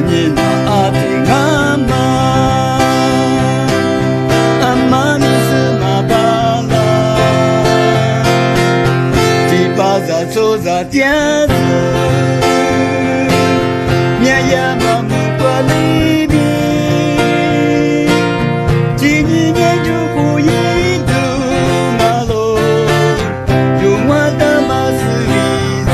你那阿的阿妈，阿妈你是马巴拉，第八扎走扎点子，面呀妈木瓜里边，今年就不一度马路，用我的马斯里子。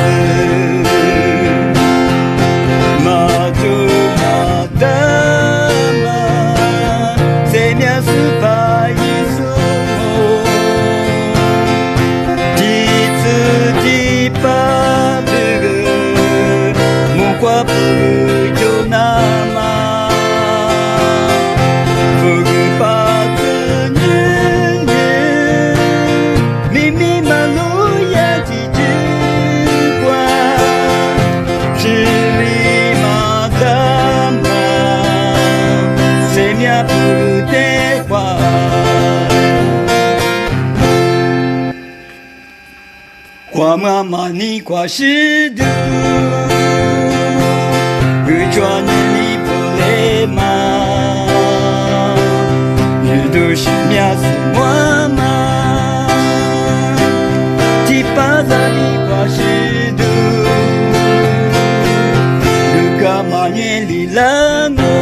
kwa mama ni kwa shidu Uchwani ni polema Yudu shimiasu mwama Tipaza ni kwa shidu Luka manye lilango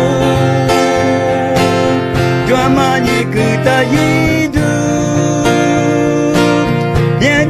Jwa manye kuta yidu Yeah.